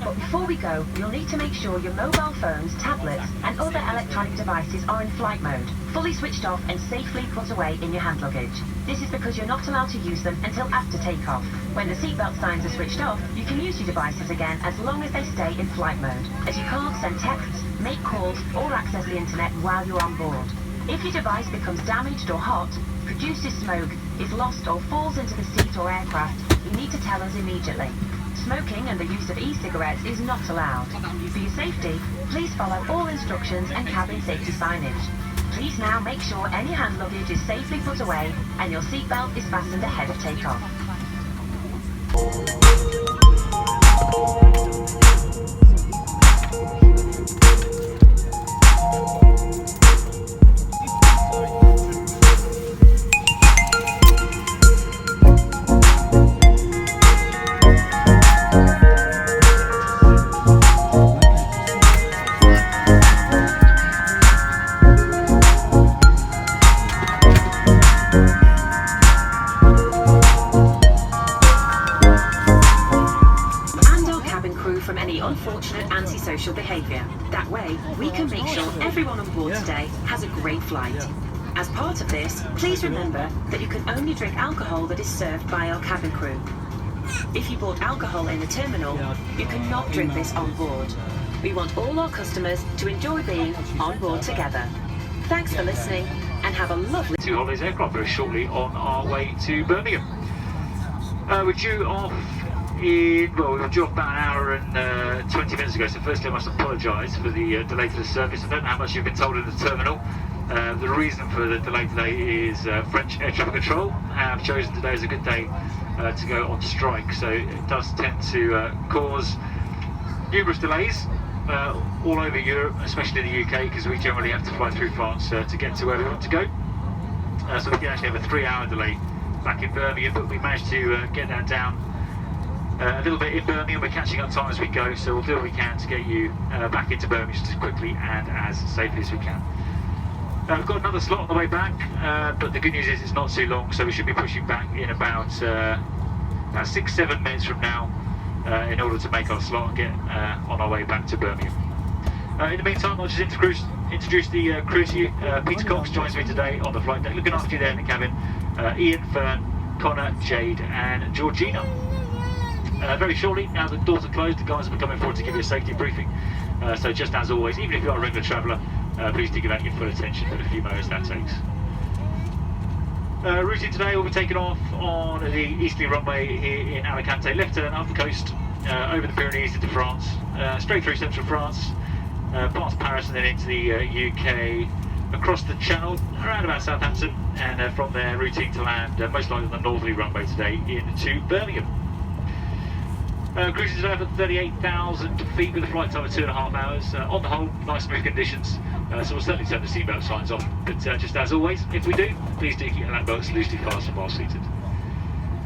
But before we go, you'll need to make sure your mobile phones, tablets and other electronic devices are in flight mode, fully switched off and safely put away in your hand luggage. This is because you're not allowed to use them until after takeoff. When the seatbelt signs are switched off, you can use your devices again as long as they stay in flight mode, as you can't send texts, make calls or access the internet while you're on board. If your device becomes damaged or hot, produces smoke, is lost or falls into the seat or aircraft, you need to tell us immediately. Smoking and the use of e-cigarettes is not allowed. For your safety, please follow all instructions and cabin safety signage. Please now make sure any hand luggage is safely put away and your seatbelt is fastened ahead of takeoff. Unfortunate antisocial behaviour. That way, we can make sure everyone on board today has a great flight. As part of this, please remember that you can only drink alcohol that is served by our cabin crew. If you bought alcohol in the terminal, you cannot drink this on board. We want all our customers to enjoy being on board together. Thanks for listening and have a lovely... Two holidays aircraft very shortly on our way to Birmingham. We're due off we were due off about an hour and 20 minutes ago, so firstly I must apologise for the delay to the service. I don't know how much you've been told in the terminal. The reason for the delay today is French Air Traffic Control have chosen today as a good day to go on strike, so it does tend to cause numerous delays all over Europe, especially the UK, because we generally have to fly through France to get to where we want to go. So we can actually have a 3-hour delay back in Birmingham, but we managed to get that down a little bit in Birmingham. We're catching up time as we go, so we'll do what we can to get you back into Birmingham just as quickly and as safely as we can. We've got another slot on the way back, but the good news is it's not too long, so we should be pushing back in about 6-7 minutes from now in order to make our slot and get on our way back to Birmingham. In the meantime, I'll just introduce the crew to you. Peter Cox joins me today on the flight deck, looking after you there in the cabin. Ian, Fern, Connor, Jade and Georgina. Very shortly, now the doors are closed, the guys will be coming forward to give you a safety briefing. So just as always, even if you are a regular traveller, please do give that your full attention for the few moments that takes. Routing today will be taken off on the easterly runway here in Alicante, left turn up the coast, over the Pyrenees into France, straight through central France, past Paris and then into the UK, across the Channel, around about Southampton, and from there routing to land, most likely on the northerly runway today, into Birmingham. Cruising today for 38,000 feet with a flight time of 2.5 hours. On the whole, nice smooth conditions, so we'll certainly turn the seatbelt signs off. But just as always, if we do, please do keep your lap belts loosely fastened while seated.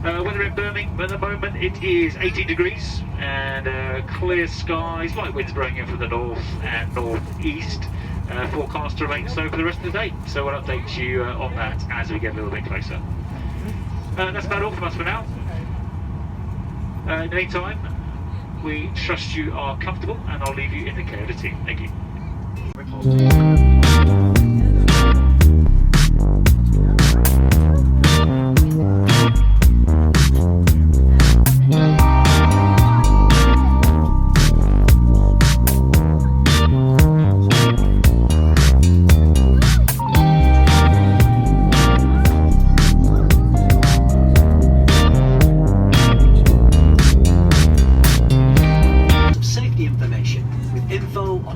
Weather in Birmingham at the moment, it is 18 degrees and clear skies, light winds blowing in from the north and northeast. Forecast to remain so for the rest of the day, so we'll update you on that as we get a little bit closer. That's about all from us for now. In the meantime, we trust you are comfortable and I'll leave you in the care of the team. Thank you.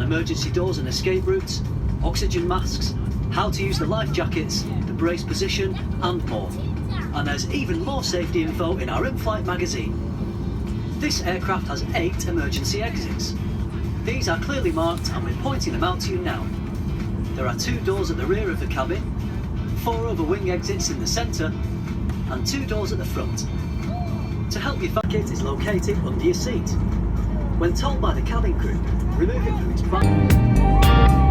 Emergency doors and escape routes, oxygen masks, how to use the life jackets, the brace position and more. And there's even more safety info in our in-flight magazine. This aircraft has 8 emergency exits. These are clearly marked and we're pointing them out to you now. There are 2 doors at the rear of the cabin, 4 over-wing exits in the centre and 2 doors at the front. To help you, jacket is located under your seat. When told by the cabin crew, remove it from its back.